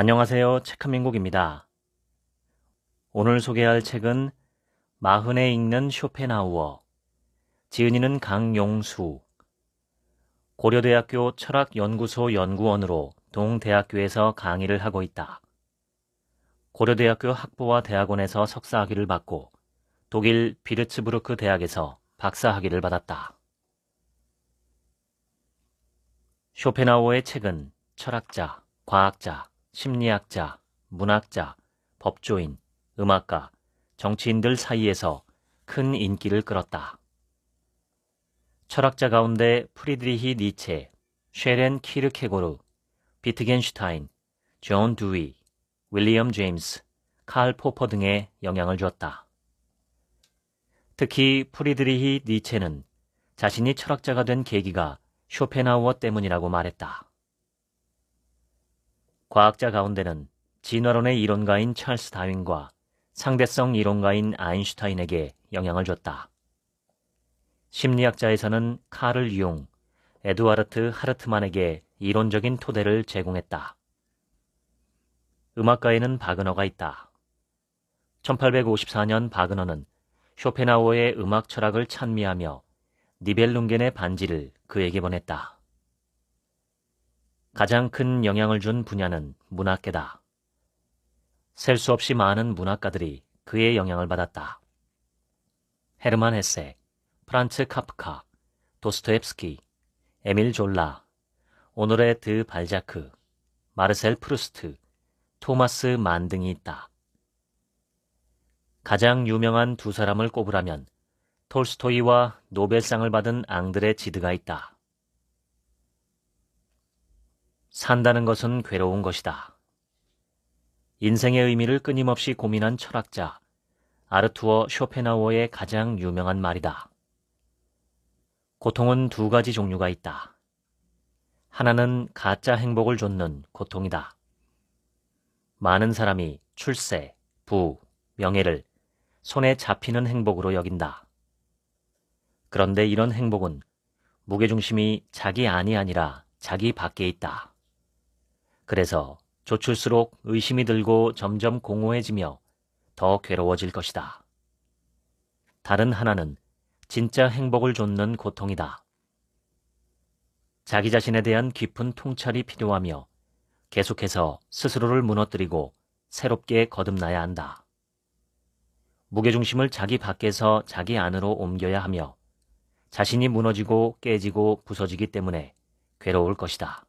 안녕하세요. 책 한 민국입니다. 오늘 소개할 책은 마흔에 읽는 쇼펜하우어, 지은이는 강용수, 고려대학교 철학연구소 연구원으로 동대학교에서 강의를 하고 있다. 고려대학교 학부와 대학원에서 석사학위를 받고 독일 비르츠부르크 대학에서 박사학위를 받았다. 쇼펜하우어의 책은 철학자, 과학자, 심리학자, 문학자, 법조인, 음악가, 정치인들 사이에서 큰 인기를 끌었다. 철학자 가운데 프리드리히 니체, 쉐렌 키르케고르, 비트겐슈타인, 존 두이, 윌리엄 제임스, 칼 포퍼 등의 영향을 주었다. 특히 프리드리히 니체는 자신이 철학자가 된 계기가 쇼펜하우어 때문이라고 말했다. 과학자 가운데는 진화론의 이론가인 찰스 다윈과 상대성 이론가인 아인슈타인에게 영향을 줬다. 심리학자에서는 카를 융, 에두아르트 하르트만에게 이론적인 토대를 제공했다. 음악가에는 바그너가 있다. 1854년 바그너는 쇼펜하우어의 음악 철학을 찬미하며 니벨룽겐의 반지를 그에게 보냈다. 가장 큰 영향을 준 분야는 문학계다. 셀 수 없이 많은 문학가들이 그의 영향을 받았다. 헤르만 헤세, 프란츠 카프카, 도스토옙스키, 에밀 졸라, 오노레 드 발자크, 마르셀 프루스트, 토마스 만 등이 있다. 가장 유명한 두 사람을 꼽으라면 톨스토이와 노벨상을 받은 앙드레 지드가 있다. 산다는 것은 괴로운 것이다. 인생의 의미를 끊임없이 고민한 철학자 아르투어 쇼펜하우어의 가장 유명한 말이다. 고통은 두 가지 종류가 있다. 하나는 가짜 행복을 줬는 고통이다. 많은 사람이 출세, 부, 명예를 손에 잡히는 행복으로 여긴다. 그런데 이런 행복은 무게중심이 자기 안이 아니라 자기 밖에 있다. 그래서 좇을수록 의심이 들고 점점 공허해지며 더 괴로워질 것이다. 다른 하나는 진짜 행복을 줬는 고통이다. 자기 자신에 대한 깊은 통찰이 필요하며 계속해서 스스로를 무너뜨리고 새롭게 거듭나야 한다. 무게중심을 자기 밖에서 자기 안으로 옮겨야 하며 자신이 무너지고 깨지고 부서지기 때문에 괴로울 것이다.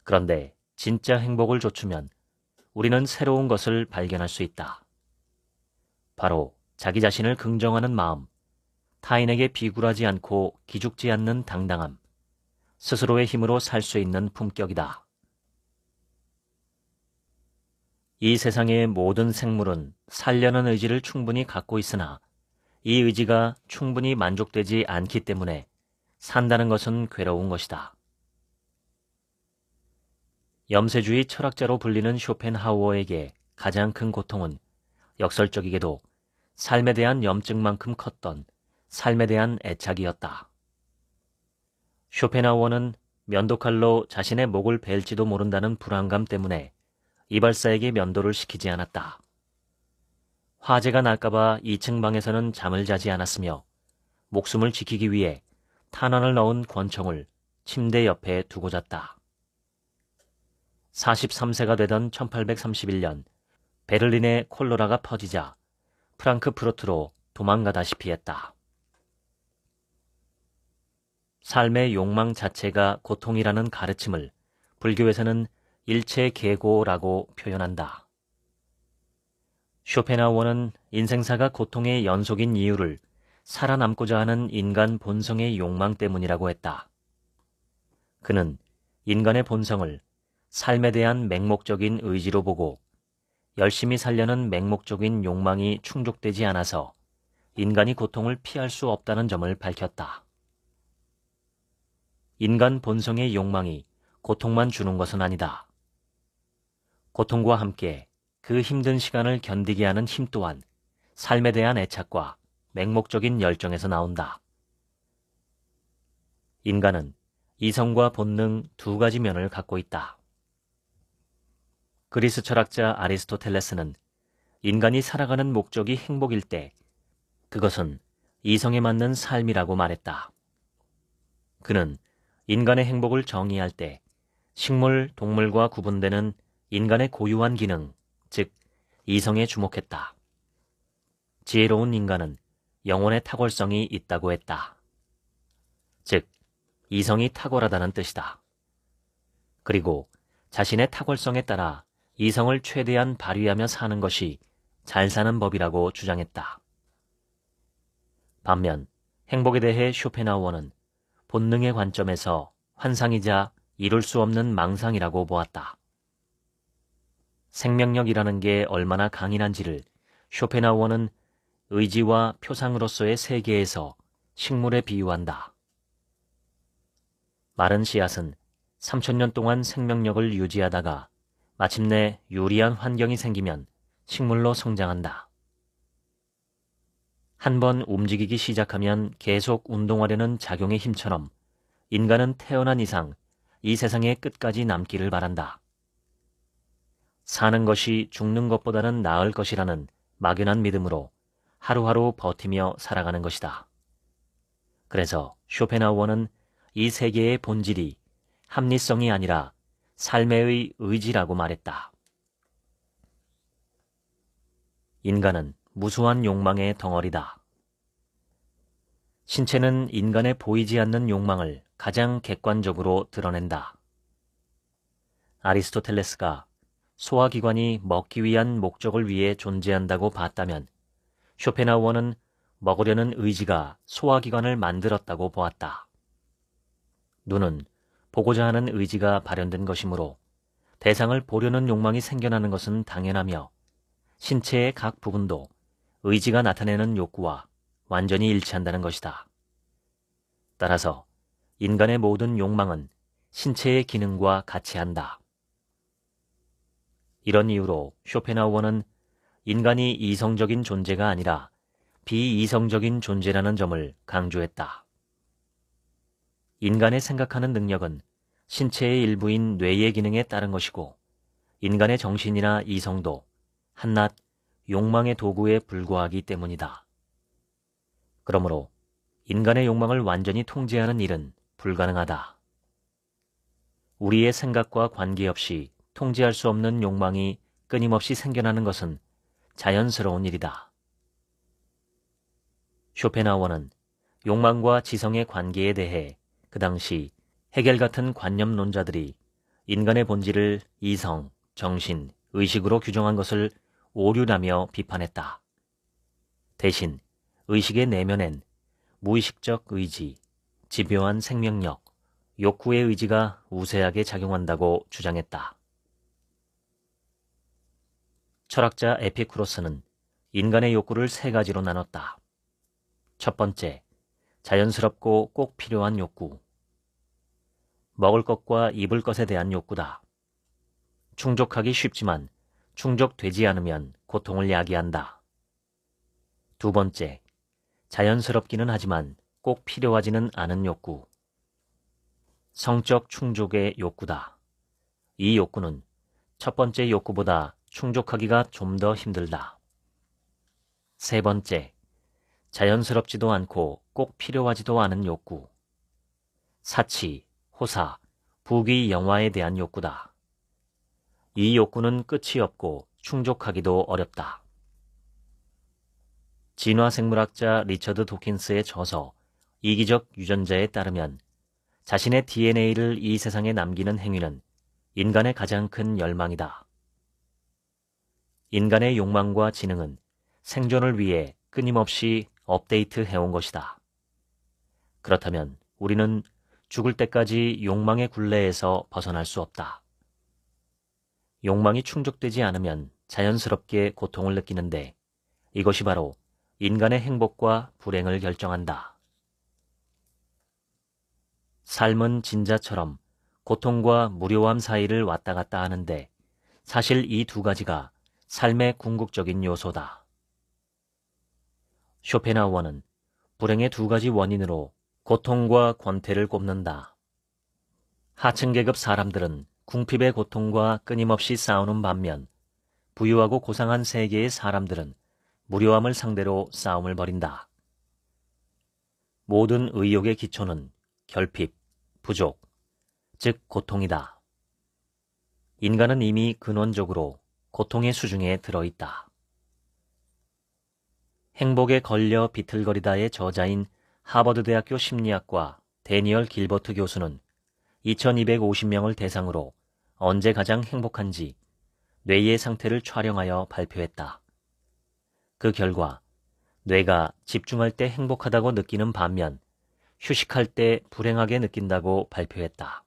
그런데 진짜 행복을 좇으면 우리는 새로운 것을 발견할 수 있다. 바로 자기 자신을 긍정하는 마음, 타인에게 비굴하지 않고 기죽지 않는 당당함, 스스로의 힘으로 살 수 있는 품격이다. 이 세상의 모든 생물은 살려는 의지를 충분히 갖고 있으나 이 의지가 충분히 만족되지 않기 때문에 산다는 것은 괴로운 것이다. 염세주의 철학자로 불리는 쇼펜하우어에게 가장 큰 고통은 역설적이게도 삶에 대한 염증만큼 컸던 삶에 대한 애착이었다. 쇼펜하우어는 면도칼로 자신의 목을 벨지도 모른다는 불안감 때문에 이발사에게 면도를 시키지 않았다. 화재가 날까봐 2층 방에서는 잠을 자지 않았으며 목숨을 지키기 위해 탄환을 넣은 권총을 침대 옆에 두고 잤다. 43세가 되던 1831년 베를린의 콜로라가 퍼지자 프랑크푸르트로 도망가다시피 했다. 삶의 욕망 자체가 고통이라는 가르침을 불교에서는 일체계고라고 표현한다. 쇼펜하우어는 인생사가 고통의 연속인 이유를 살아남고자 하는 인간 본성의 욕망 때문이라고 했다. 그는 인간의 본성을 삶에 대한 맹목적인 의지로 보고 열심히 살려는 맹목적인 욕망이 충족되지 않아서 인간이 고통을 피할 수 없다는 점을 밝혔다. 인간 본성의 욕망이 고통만 주는 것은 아니다. 고통과 함께 그 힘든 시간을 견디게 하는 힘 또한 삶에 대한 애착과 맹목적인 열정에서 나온다. 인간은 이성과 본능 두 가지 면을 갖고 있다. 그리스 철학자 아리스토텔레스는 인간이 살아가는 목적이 행복일 때 그것은 이성에 맞는 삶이라고 말했다. 그는 인간의 행복을 정의할 때 식물, 동물과 구분되는 인간의 고유한 기능, 즉 이성에 주목했다. 지혜로운 인간은 영혼의 탁월성이 있다고 했다. 즉, 이성이 탁월하다는 뜻이다. 그리고 자신의 탁월성에 따라 이성을 최대한 발휘하며 사는 것이 잘 사는 법이라고 주장했다. 반면 행복에 대해 쇼펜하우어는 본능의 관점에서 환상이자 이룰 수 없는 망상이라고 보았다. 생명력이라는 게 얼마나 강인한지를 쇼펜하우어는 의지와 표상으로서의 세계에서 식물에 비유한다. 마른 씨앗은 3000년 동안 생명력을 유지하다가 마침내 유리한 환경이 생기면 식물로 성장한다. 한번 움직이기 시작하면 계속 운동하려는 작용의 힘처럼 인간은 태어난 이상 이 세상의 끝까지 남기를 바란다. 사는 것이 죽는 것보다는 나을 것이라는 막연한 믿음으로 하루하루 버티며 살아가는 것이다. 그래서 쇼펜하우어는 이 세계의 본질이 합리성이 아니라 삶의 의지라고 말했다. 인간은 무수한 욕망의 덩어리다. 신체는 인간의 보이지 않는 욕망을 가장 객관적으로 드러낸다. 아리스토텔레스가 소화기관이 먹기 위한 목적을 위해 존재한다고 봤다면 쇼펜하우어는 먹으려는 의지가 소화기관을 만들었다고 보았다. 눈은 보고자 하는 의지가 발현된 것이므로 대상을 보려는 욕망이 생겨나는 것은 당연하며 신체의 각 부분도 의지가 나타내는 욕구와 완전히 일치한다는 것이다. 따라서 인간의 모든 욕망은 신체의 기능과 같이 한다. 이런 이유로 쇼펜하우어는 인간이 이성적인 존재가 아니라 비이성적인 존재라는 점을 강조했다. 인간의 생각하는 능력은 신체의 일부인 뇌의 기능에 따른 것이고 인간의 정신이나 이성도 한낱 욕망의 도구에 불과하기 때문이다. 그러므로 인간의 욕망을 완전히 통제하는 일은 불가능하다. 우리의 생각과 관계없이 통제할 수 없는 욕망이 끊임없이 생겨나는 것은 자연스러운 일이다. 쇼펜하우어는 욕망과 지성의 관계에 대해 그 당시 헤겔 같은 관념론자들이 인간의 본질을 이성, 정신, 의식으로 규정한 것을 오류라며 비판했다. 대신 의식의 내면엔 무의식적 의지, 집요한 생명력, 욕구의 의지가 우세하게 작용한다고 주장했다. 철학자 에피쿠로스는 인간의 욕구를 세 가지로 나눴다. 첫 번째, 자연스럽고 꼭 필요한 욕구. 먹을 것과 입을 것에 대한 욕구다. 충족하기 쉽지만 충족되지 않으면 고통을 야기한다. 두 번째, 자연스럽기는 하지만 꼭 필요하지는 않은 욕구. 성적 충족의 욕구다. 이 욕구는 첫 번째 욕구보다 충족하기가 좀 더 힘들다. 세 번째, 자연스럽지도 않고 꼭 필요하지도 않은 욕구. 사치, 호사, 부귀, 영화에 대한 욕구다. 이 욕구는 끝이 없고 충족하기도 어렵다. 진화생물학자 리처드 도킨스의 저서 이기적 유전자에 따르면 자신의 DNA를 이 세상에 남기는 행위는 인간의 가장 큰 열망이다. 인간의 욕망과 지능은 생존을 위해 끊임없이 업데이트해온 것이다. 그렇다면 우리는 죽을 때까지 욕망의 굴레에서 벗어날 수 없다. 욕망이 충족되지 않으면 자연스럽게 고통을 느끼는데 이것이 바로 인간의 행복과 불행을 결정한다. 삶은 진자처럼 고통과 무료함 사이를 왔다 갔다 하는데 사실 이 두 가지가 삶의 궁극적인 요소다. 쇼펜하우어는 불행의 두 가지 원인으로 고통과 권태를 꼽는다. 하층계급 사람들은 궁핍의 고통과 끊임없이 싸우는 반면 부유하고 고상한 세계의 사람들은 무료함을 상대로 싸움을 벌인다. 모든 의욕의 기초는 결핍, 부족, 즉 고통이다. 인간은 이미 근원적으로 고통의 수중에 들어있다. 행복에 걸려 비틀거리다의 저자인 하버드대학교 심리학과 데니얼 길버트 교수는 2250명을 대상으로 언제 가장 행복한지 뇌의 상태를 촬영하여 발표했다. 그 결과 뇌가 집중할 때 행복하다고 느끼는 반면 휴식할 때 불행하게 느낀다고 발표했다.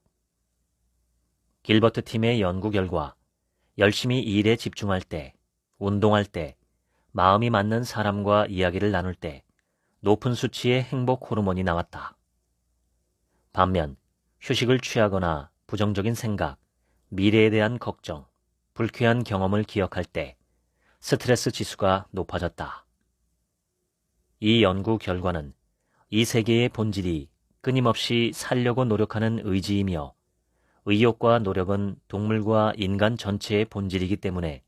길버트 팀의 연구 결과 열심히 일에 집중할 때, 운동할 때, 마음이 맞는 사람과 이야기를 나눌 때 높은 수치의 행복 호르몬이 나왔다. 반면 휴식을 취하거나 부정적인 생각, 미래에 대한 걱정, 불쾌한 경험을 기억할 때 스트레스 지수가 높아졌다. 이 연구 결과는 이 세계의 본질이 끊임없이 살려고 노력하는 의지이며 의욕과 노력은 동물과 인간 전체의 본질이기 때문에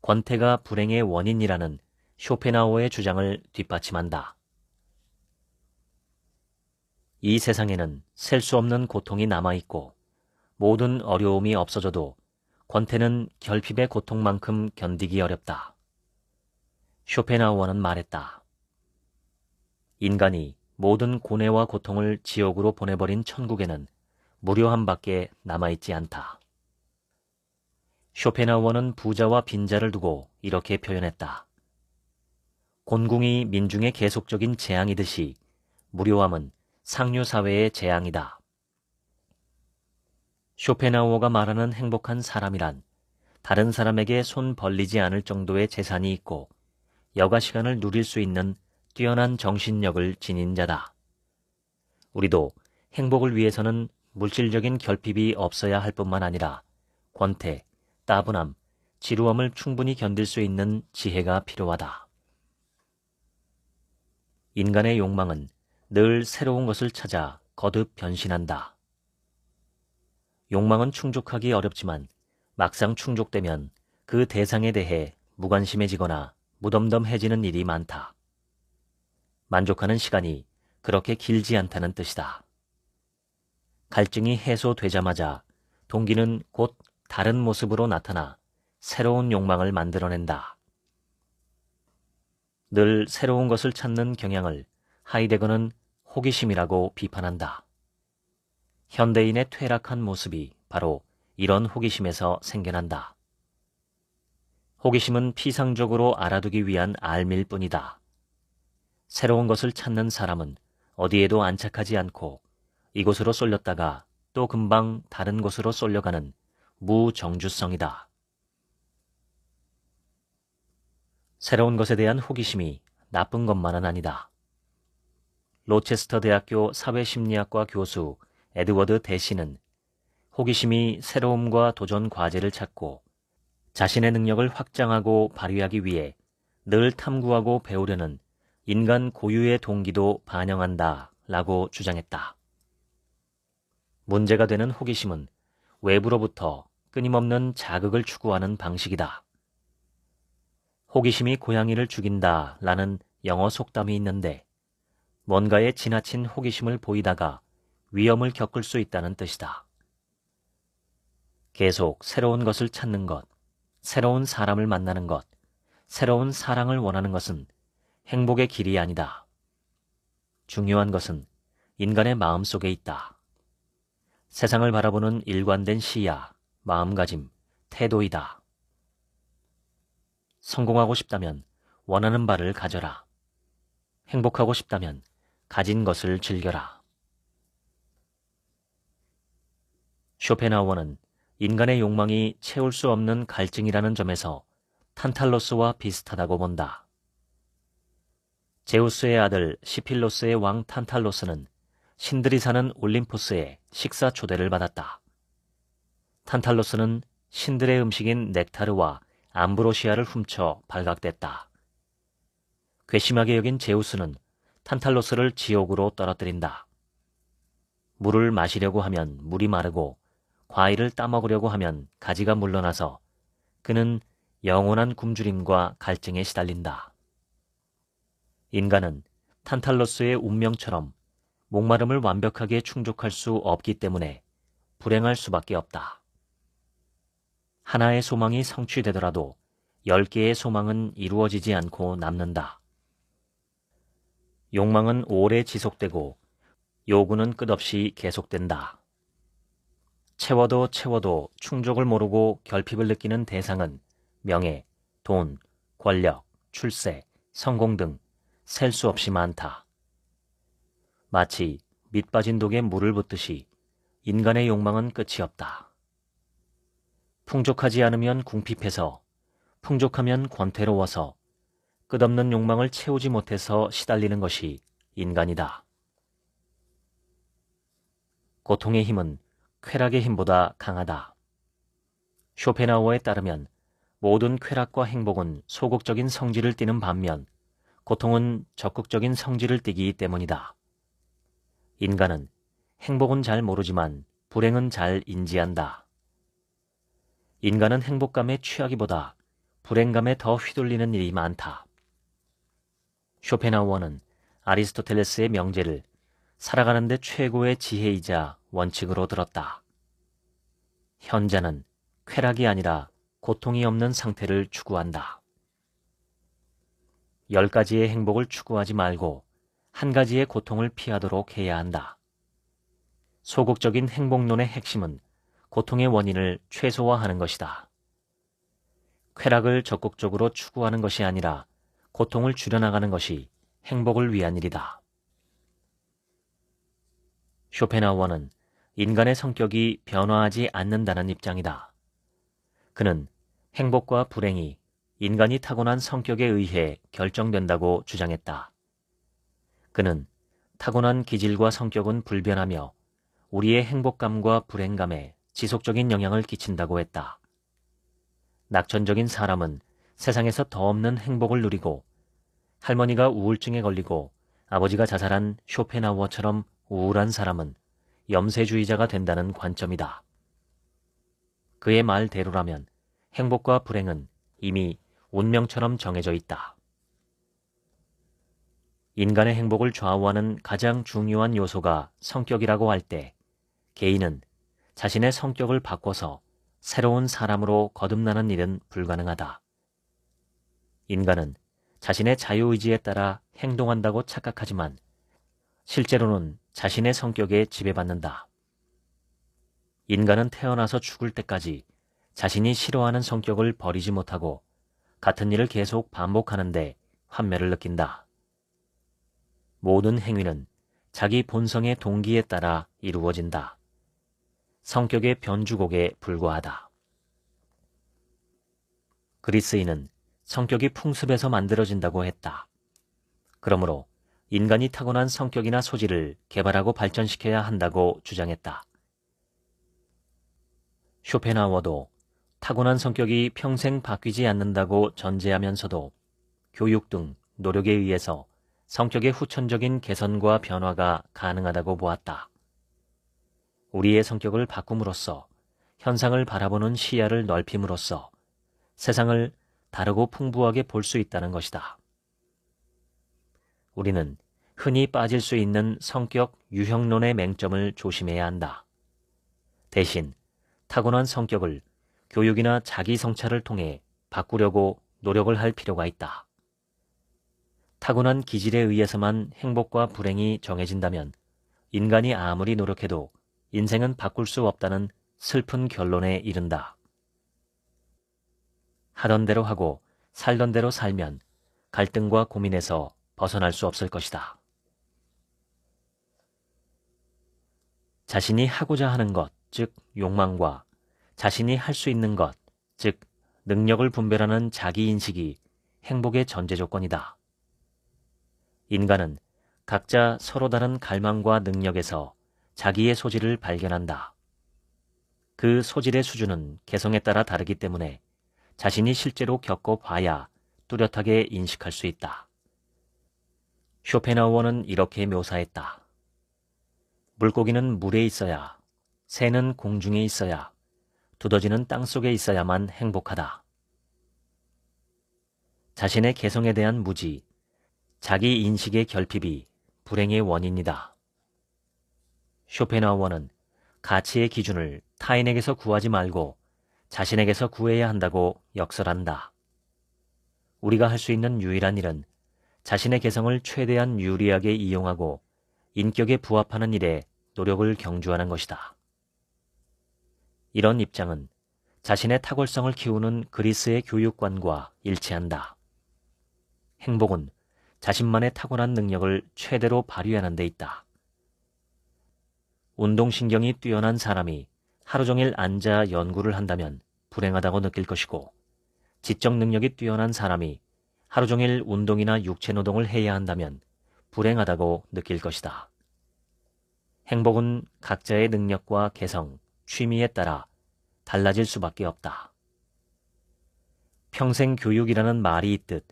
권태가 불행의 원인이라는 쇼펜하우어의 주장을 뒷받침한다. 이 세상에는 셀 수 없는 고통이 남아있고 모든 어려움이 없어져도 권태는 결핍의 고통만큼 견디기 어렵다. 쇼펜하우어는 말했다. 인간이 모든 고뇌와 고통을 지옥으로 보내버린 천국에는 무료함밖에 남아있지 않다. 쇼펜하우어는 부자와 빈자를 두고 이렇게 표현했다. 곤궁이 민중의 계속적인 재앙이듯이 무료함은 상류사회의 재앙이다. 쇼펜하우어가 말하는 행복한 사람이란 다른 사람에게 손 벌리지 않을 정도의 재산이 있고 여가 시간을 누릴 수 있는 뛰어난 정신력을 지닌 자다. 우리도 행복을 위해서는 물질적인 결핍이 없어야 할 뿐만 아니라 권태, 따분함, 지루함을 충분히 견딜 수 있는 지혜가 필요하다. 인간의 욕망은 늘 새로운 것을 찾아 거듭 변신한다. 욕망은 충족하기 어렵지만 막상 충족되면 그 대상에 대해 무관심해지거나 무덤덤해지는 일이 많다. 만족하는 시간이 그렇게 길지 않다는 뜻이다. 갈증이 해소되자마자 동기는 곧 다른 모습으로 나타나 새로운 욕망을 만들어낸다. 늘 새로운 것을 찾는 경향을 하이데거는 호기심이라고 비판한다. 현대인의 퇴락한 모습이 바로 이런 호기심에서 생겨난다. 호기심은 피상적으로 알아두기 위한 알밀 뿐이다. 새로운 것을 찾는 사람은 어디에도 안착하지 않고 이곳으로 쏠렸다가 또 금방 다른 곳으로 쏠려가는 무정주성이다. 새로운 것에 대한 호기심이 나쁜 것만은 아니다. 로체스터 대학교 사회심리학과 교수 에드워드 대시는 호기심이 새로움과 도전 과제를 찾고 자신의 능력을 확장하고 발휘하기 위해 늘 탐구하고 배우려는 인간 고유의 동기도 반영한다 라고 주장했다. 문제가 되는 호기심은 외부로부터 끊임없는 자극을 추구하는 방식이다. 호기심이 고양이를 죽인다 라는 영어 속담이 있는데 뭔가에 지나친 호기심을 보이다가 위험을 겪을 수 있다는 뜻이다. 계속 새로운 것을 찾는 것, 새로운 사람을 만나는 것, 새로운 사랑을 원하는 것은 행복의 길이 아니다. 중요한 것은 인간의 마음 속에 있다. 세상을 바라보는 일관된 시야, 마음가짐, 태도이다. 성공하고 싶다면 원하는 바를 가져라. 행복하고 싶다면 가진 것을 즐겨라. 쇼펜하우어는 인간의 욕망이 채울 수 없는 갈증이라는 점에서 탄탈로스와 비슷하다고 본다. 제우스의 아들 시필로스의 왕 탄탈로스는 신들이 사는 올림포스에 식사 초대를 받았다. 탄탈로스는 신들의 음식인 넥타르와 암브로시아를 훔쳐 발각됐다. 괘씸하게 여긴 제우스는 탄탈로스를 지옥으로 떨어뜨린다. 물을 마시려고 하면 물이 마르고 과일을 따먹으려고 하면 가지가 물러나서 그는 영원한 굶주림과 갈증에 시달린다. 인간은 탄탈러스의 운명처럼 목마름을 완벽하게 충족할 수 없기 때문에 불행할 수밖에 없다. 하나의 소망이 성취되더라도 10개의 소망은 이루어지지 않고 남는다. 욕망은 오래 지속되고 요구는 끝없이 계속된다. 채워도 채워도 충족을 모르고 결핍을 느끼는 대상은 명예, 돈, 권력, 출세, 성공 등 셀 수 없이 많다. 마치 밑 빠진 독에 물을 붓듯이 인간의 욕망은 끝이 없다. 풍족하지 않으면 궁핍해서, 풍족하면 권태로워서 끝없는 욕망을 채우지 못해서 시달리는 것이 인간이다. 고통의 힘은 쾌락의 힘보다 강하다. 쇼펜하우어에 따르면 모든 쾌락과 행복은 소극적인 성질을 띠는 반면 고통은 적극적인 성질을 띠기 때문이다. 인간은 행복은 잘 모르지만 불행은 잘 인지한다. 인간은 행복감에 취하기보다 불행감에 더 휘둘리는 일이 많다. 쇼펜하우어는 아리스토텔레스의 명제를 살아가는 데 최고의 지혜이자 원칙으로 들었다. 현자는 쾌락이 아니라 고통이 없는 상태를 추구한다. 10가지의 행복을 추구하지 말고 한 가지의 고통을 피하도록 해야 한다. 소극적인 행복론의 핵심은 고통의 원인을 최소화하는 것이다. 쾌락을 적극적으로 추구하는 것이 아니라 고통을 줄여나가는 것이 행복을 위한 일이다. 쇼펜하우어는 인간의 성격이 변화하지 않는다는 입장이다. 그는 행복과 불행이 인간이 타고난 성격에 의해 결정된다고 주장했다. 그는 타고난 기질과 성격은 불변하며 우리의 행복감과 불행감에 지속적인 영향을 끼친다고 했다. 낙천적인 사람은 세상에서 더 없는 행복을 누리고 할머니가 우울증에 걸리고 아버지가 자살한 쇼펜하우어처럼 우울한 사람은 염세주의자가 된다는 관점이다. 그의 말대로라면 행복과 불행은 이미 운명처럼 정해져 있다. 인간의 행복을 좌우하는 가장 중요한 요소가 성격이라고 할 때 개인은 자신의 성격을 바꿔서 새로운 사람으로 거듭나는 일은 불가능하다. 인간은 자신의 자유의지에 따라 행동한다고 착각하지만 실제로는 자신의 성격에 지배받는다. 인간은 태어나서 죽을 때까지 자신이 싫어하는 성격을 버리지 못하고 같은 일을 계속 반복하는데 환멸을 느낀다. 모든 행위는 자기 본성의 동기에 따라 이루어진다. 성격의 변주곡에 불과하다. 그리스인은 성격이 풍습에서 만들어진다고 했다. 그러므로 인간이 타고난 성격이나 소질을 개발하고 발전시켜야 한다고 주장했다. 쇼펜하우어도 타고난 성격이 평생 바뀌지 않는다고 전제하면서도 교육 등 노력에 의해서 성격의 후천적인 개선과 변화가 가능하다고 보았다. 우리의 성격을 바꿈으로써 현상을 바라보는 시야를 넓힘으로써 세상을 다르고 풍부하게 볼 수 있다는 것이다. 우리는 흔히 빠질 수 있는 성격 유형론의 맹점을 조심해야 한다. 대신 타고난 성격을 교육이나 자기 성찰을 통해 바꾸려고 노력을 할 필요가 있다. 타고난 기질에 의해서만 행복과 불행이 정해진다면 인간이 아무리 노력해도 인생은 바꿀 수 없다는 슬픈 결론에 이른다. 하던 대로 하고 살던 대로 살면 갈등과 고민에서 벗어날 수 없을 것이다. 자신이 하고자 하는 것, 즉 욕망과 자신이 할 수 있는 것, 즉 능력을 분별하는 자기인식이 행복의 전제 조건이다. 인간은 각자 서로 다른 갈망과 능력에서 자기의 소질을 발견한다. 그 소질의 수준은 개성에 따라 다르기 때문에 자신이 실제로 겪어봐야 뚜렷하게 인식할 수 있다. 쇼펜하우어는 이렇게 묘사했다. 물고기는 물에 있어야 새는 공중에 있어야, 두더지는 땅속에 있어야만 행복하다. 자신의 개성에 대한 무지, 자기 인식의 결핍이 불행의 원인이다. 쇼펜하우어는 가치의 기준을 타인에게서 구하지 말고 자신에게서 구해야 한다고 역설한다. 우리가 할 수 있는 유일한 일은 자신의 개성을 최대한 유리하게 이용하고 인격에 부합하는 일에 노력을 경주하는 것이다. 이런 입장은 자신의 탁월성을 키우는 그리스의 교육관과 일치한다. 행복은 자신만의 타고난 능력을 최대로 발휘하는 데 있다. 운동신경이 뛰어난 사람이 하루 종일 앉아 연구를 한다면 불행하다고 느낄 것이고, 지적 능력이 뛰어난 사람이 하루 종일 운동이나 육체노동을 해야 한다면 불행하다고 느낄 것이다. 행복은 각자의 능력과 개성, 취미에 따라 달라질 수밖에 없다. 평생 교육이라는 말이 있듯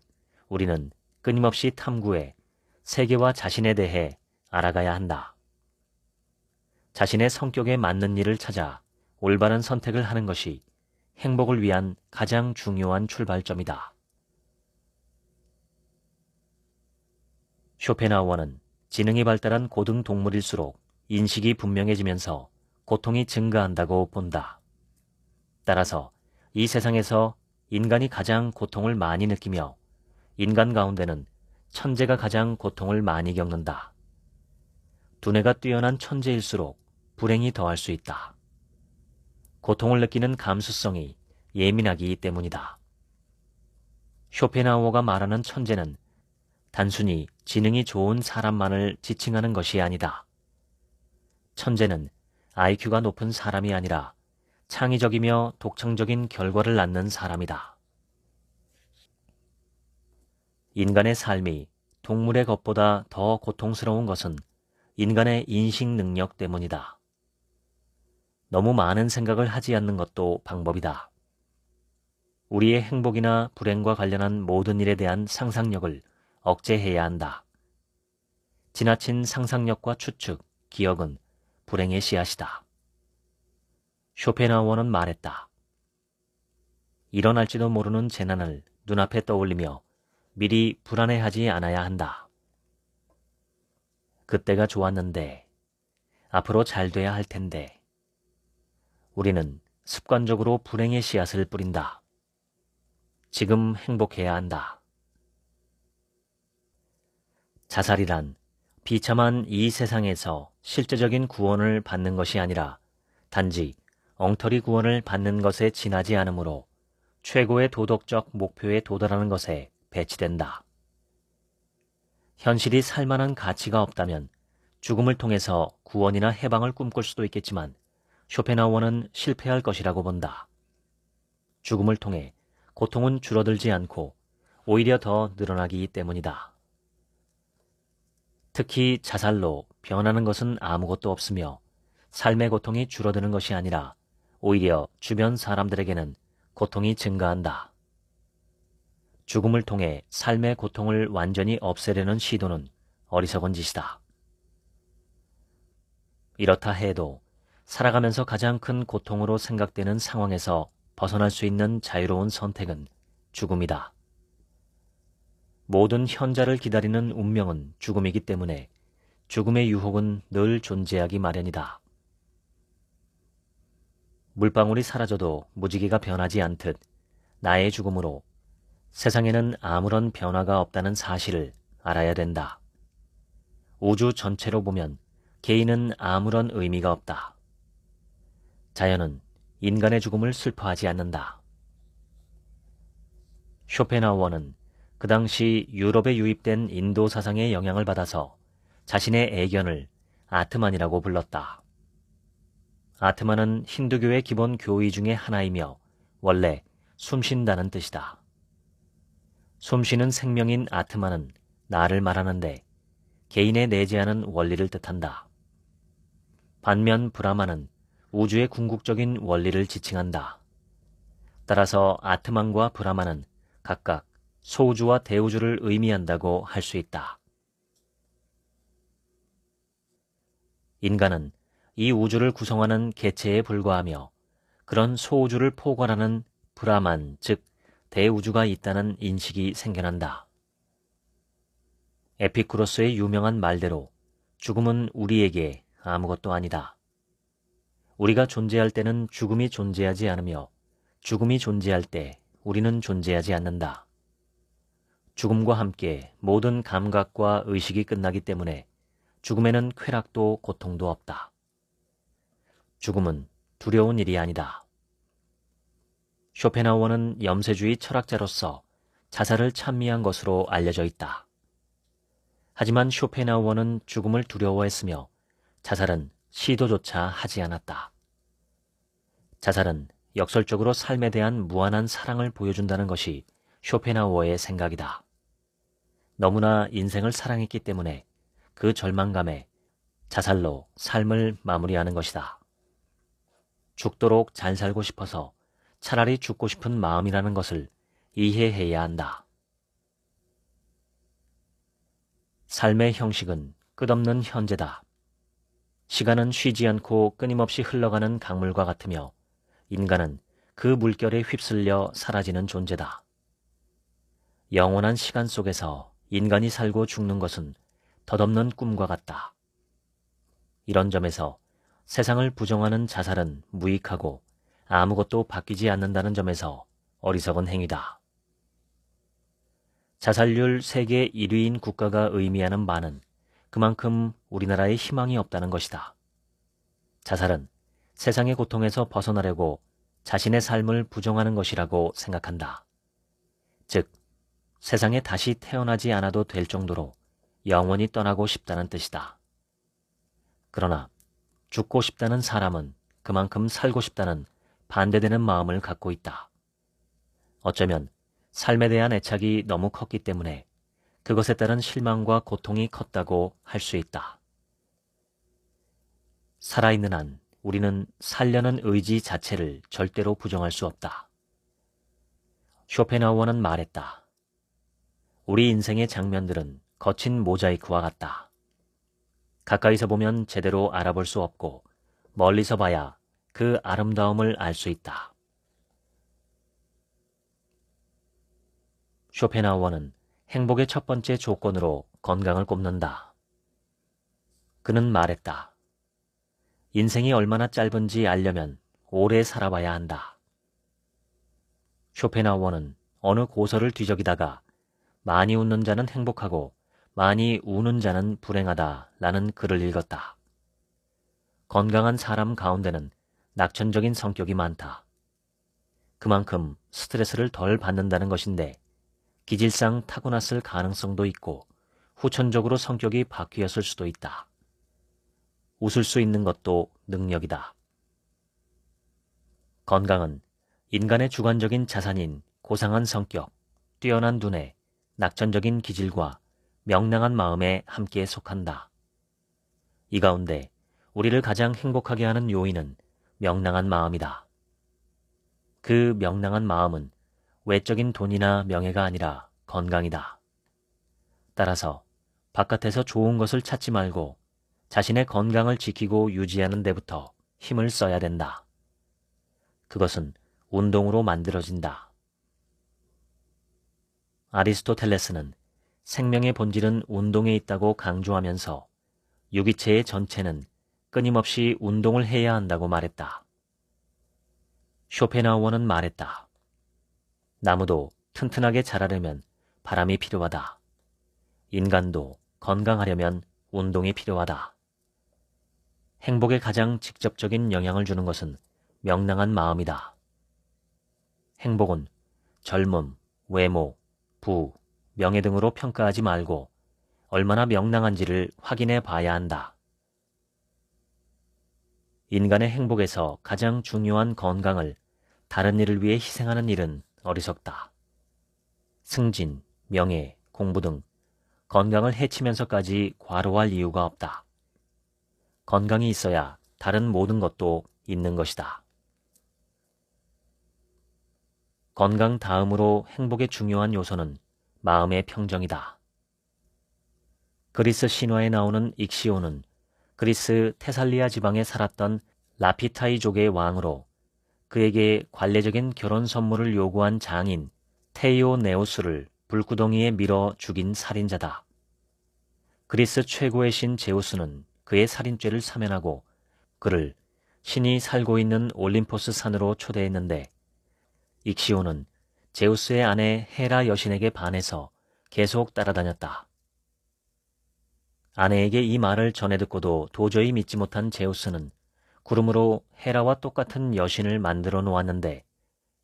우리는 끊임없이 탐구해 세계와 자신에 대해 알아가야 한다. 자신의 성격에 맞는 일을 찾아 올바른 선택을 하는 것이 행복을 위한 가장 중요한 출발점이다. 쇼펜하우어는 지능이 발달한 고등 동물일수록 인식이 분명해지면서 고통이 증가한다고 본다. 따라서 이 세상에서 인간이 가장 고통을 많이 느끼며 인간 가운데는 천재가 가장 고통을 많이 겪는다. 두뇌가 뛰어난 천재일수록 불행이 더할 수 있다. 고통을 느끼는 감수성이 예민하기 때문이다. 쇼펜하우어가 말하는 천재는 단순히 지능이 좋은 사람만을 지칭하는 것이 아니다. 천재는 IQ가 높은 사람이 아니라 창의적이며 독창적인 결과를 낳는 사람이다. 인간의 삶이 동물의 것보다 더 고통스러운 것은 인간의 인식 능력 때문이다. 너무 많은 생각을 하지 않는 것도 방법이다. 우리의 행복이나 불행과 관련한 모든 일에 대한 상상력을 억제해야 한다. 지나친 상상력과 추측, 기억은 불행의 씨앗이다. 쇼펜하우어는 말했다. 일어날지도 모르는 재난을 눈앞에 떠올리며 미리 불안해하지 않아야 한다. 그때가 좋았는데, 앞으로 잘 돼야 할 텐데. 우리는 습관적으로 불행의 씨앗을 뿌린다. 지금 행복해야 한다. 자살이란 비참한 이 세상에서 실제적인 구원을 받는 것이 아니라 단지 엉터리 구원을 받는 것에 지나지 않으므로 최고의 도덕적 목표에 도달하는 것에 배치된다. 현실이 살만한 가치가 없다면 죽음을 통해서 구원이나 해방을 꿈꿀 수도 있겠지만 쇼펜하우어는 실패할 것이라고 본다. 죽음을 통해 고통은 줄어들지 않고 오히려 더 늘어나기 때문이다. 특히 자살로 변하는 것은 아무것도 없으며 삶의 고통이 줄어드는 것이 아니라 오히려 주변 사람들에게는 고통이 증가한다. 죽음을 통해 삶의 고통을 완전히 없애려는 시도는 어리석은 짓이다. 이렇다 해도 살아가면서 가장 큰 고통으로 생각되는 상황에서 벗어날 수 있는 자유로운 선택은 죽음이다. 모든 현자를 기다리는 운명은 죽음이기 때문에 죽음의 유혹은 늘 존재하기 마련이다. 물방울이 사라져도 무지개가 변하지 않듯 나의 죽음으로 세상에는 아무런 변화가 없다는 사실을 알아야 된다. 우주 전체로 보면 개인은 아무런 의미가 없다. 자연은 인간의 죽음을 슬퍼하지 않는다. 쇼펜하우어는 그 당시 유럽에 유입된 인도 사상의 영향을 받아서 자신의 애견을 아트만이라고 불렀다. 아트만은 힌두교의 기본 교의 중의 하나이며 원래 숨쉰다는 뜻이다. 숨쉬는 생명인 아트만은 나를 말하는데 개인에 내재하는 원리를 뜻한다. 반면 브라만은 우주의 궁극적인 원리를 지칭한다. 따라서 아트만과 브라만은 각각 소우주와 대우주를 의미한다고 할 수 있다. 인간은 이 우주를 구성하는 개체에 불과하며 그런 소우주를 포괄하는 브라만, 즉 대우주가 있다는 인식이 생겨난다. 에피쿠로스의 유명한 말대로 죽음은 우리에게 아무것도 아니다. 우리가 존재할 때는 죽음이 존재하지 않으며 죽음이 존재할 때 우리는 존재하지 않는다. 죽음과 함께 모든 감각과 의식이 끝나기 때문에 죽음에는 쾌락도 고통도 없다. 죽음은 두려운 일이 아니다. 쇼펜하우어는 염세주의 철학자로서 자살을 찬미한 것으로 알려져 있다. 하지만 쇼펜하우어는 죽음을 두려워했으며 자살은 시도조차 하지 않았다. 자살은 역설적으로 삶에 대한 무한한 사랑을 보여준다는 것이 쇼펜하우어의 생각이다. 너무나 인생을 사랑했기 때문에 그 절망감에 자살로 삶을 마무리하는 것이다. 죽도록 잘 살고 싶어서 차라리 죽고 싶은 마음이라는 것을 이해해야 한다. 삶의 형식은 끝없는 현재다. 시간은 쉬지 않고 끊임없이 흘러가는 강물과 같으며 인간은 그 물결에 휩쓸려 사라지는 존재다. 영원한 시간 속에서 인간이 살고 죽는 것은 덧없는 꿈과 같다. 이런 점에서 세상을 부정하는 자살은 무익하고 아무것도 바뀌지 않는다는 점에서 어리석은 행위다. 자살률 세계 1위인 국가가 의미하는 바는 그만큼 우리나라에 희망이 없다는 것이다. 자살은 세상의 고통에서 벗어나려고 자신의 삶을 부정하는 것이라고 생각한다. 즉, 세상에 다시 태어나지 않아도 될 정도로 영원히 떠나고 싶다는 뜻이다. 그러나 죽고 싶다는 사람은 그만큼 살고 싶다는 반대되는 마음을 갖고 있다. 어쩌면 삶에 대한 애착이 너무 컸기 때문에 그것에 따른 실망과 고통이 컸다고 할 수 있다. 살아있는 한 우리는 살려는 의지 자체를 절대로 부정할 수 없다. 쇼펜하우어는 말했다. 우리 인생의 장면들은 거친 모자이크와 같다. 가까이서 보면 제대로 알아볼 수 없고 멀리서 봐야 그 아름다움을 알 수 있다. 쇼펜하우어는 행복의 첫 번째 조건으로 건강을 꼽는다. 그는 말했다. 인생이 얼마나 짧은지 알려면 오래 살아봐야 한다. 쇼펜하우어는 어느 고서를 뒤적이다가 많이 웃는 자는 행복하고 많이 우는 자는 불행하다 라는 글을 읽었다. 건강한 사람 가운데는 낙천적인 성격이 많다. 그만큼 스트레스를 덜 받는다는 것인데 기질상 타고났을 가능성도 있고 후천적으로 성격이 바뀌었을 수도 있다. 웃을 수 있는 것도 능력이다. 건강은 인간의 주관적인 자산인 고상한 성격, 뛰어난 두뇌, 낙천적인 기질과 명랑한 마음에 함께 속한다. 이 가운데 우리를 가장 행복하게 하는 요인은 명랑한 마음이다. 그 명랑한 마음은 외적인 돈이나 명예가 아니라 건강이다. 따라서 바깥에서 좋은 것을 찾지 말고 자신의 건강을 지키고 유지하는 데부터 힘을 써야 된다. 그것은 운동으로 만들어진다. 아리스토텔레스는 생명의 본질은 운동에 있다고 강조하면서 유기체의 전체는 끊임없이 운동을 해야 한다고 말했다. 쇼펜하우어는 말했다. 나무도 튼튼하게 자라려면 바람이 필요하다. 인간도 건강하려면 운동이 필요하다. 행복에 가장 직접적인 영향을 주는 것은 명랑한 마음이다. 행복은 젊음, 외모, 부, 명예 등으로 평가하지 말고 얼마나 명랑한지를 확인해 봐야 한다. 인간의 행복에서 가장 중요한 건강을 다른 일을 위해 희생하는 일은 어리석다. 승진, 명예, 공부 등 건강을 해치면서까지 과로할 이유가 없다. 건강이 있어야 다른 모든 것도 있는 것이다. 건강 다음으로 행복의 중요한 요소는 마음의 평정이다. 그리스 신화에 나오는 익시오는 그리스 테살리아 지방에 살았던 라피타이족의 왕으로 그에게 관례적인 결혼 선물을 요구한 장인 테이오네우스를 불구덩이에 밀어 죽인 살인자다. 그리스 최고의 신 제우스는 그의 살인죄를 사면하고 그를 신이 살고 있는 올림포스 산으로 초대했는데 익시오는 제우스의 아내 헤라 여신에게 반해서 계속 따라다녔다. 아내에게 이 말을 전해 듣고도 도저히 믿지 못한 제우스는 구름으로 헤라와 똑같은 여신을 만들어 놓았는데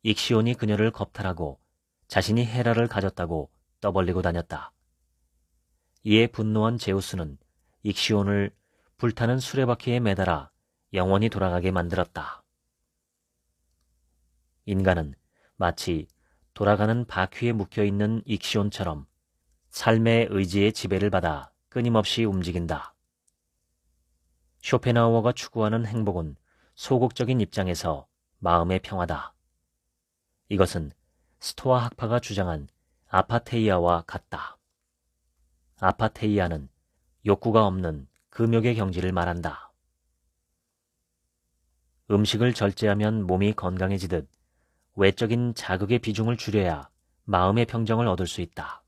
익시온이 그녀를 겁탈하고 자신이 헤라를 가졌다고 떠벌리고 다녔다. 이에 분노한 제우스는 익시온을 불타는 수레바퀴에 매달아 영원히 돌아가게 만들었다. 인간은 마치 돌아가는 바퀴에 묶여있는 익시온처럼 삶의 의지의 지배를 받아 끊임없이 움직인다. 쇼펜하우어가 추구하는 행복은 소극적인 입장에서 마음의 평화다. 이것은 스토아 학파가 주장한 아파테이아와 같다. 아파테이아는 욕구가 없는 금욕의 경지를 말한다. 음식을 절제하면 몸이 건강해지듯 외적인 자극의 비중을 줄여야 마음의 평정을 얻을 수 있다.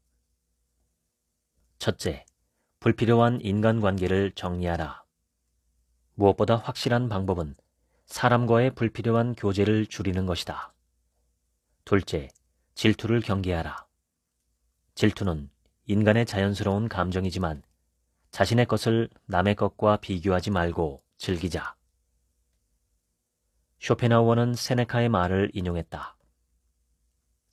첫째, 불필요한 인간관계를 정리하라. 무엇보다 확실한 방법은 사람과의 불필요한 교제를 줄이는 것이다. 둘째, 질투를 경계하라. 질투는 인간의 자연스러운 감정이지만 자신의 것을 남의 것과 비교하지 말고 즐기자. 쇼펜하우어는 세네카의 말을 인용했다.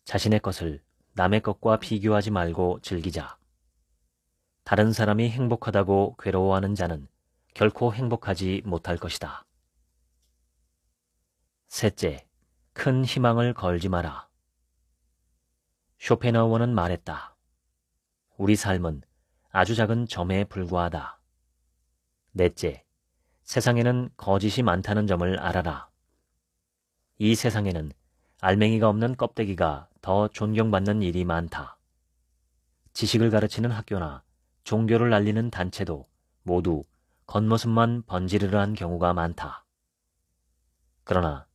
자신의 것을 남의 것과 비교하지 말고 즐기자. 다른 사람이 행복하다고 괴로워하는 자는 결코 행복하지 못할 것이다. 셋째, 큰 희망을 걸지 마라. 쇼펜하우어는 말했다. 우리 삶은 아주 작은 점에 불과하다. 넷째, 세상에는 거짓이 많다는 점을 알아라. 이 세상에는 알맹이가 없는 껍데기가 더 존경받는 일이 많다. 지식을 가르치는 학교나 종교를 알리는 단체도 모두 겉모습만 번지르르한 경우가 많다. 그러나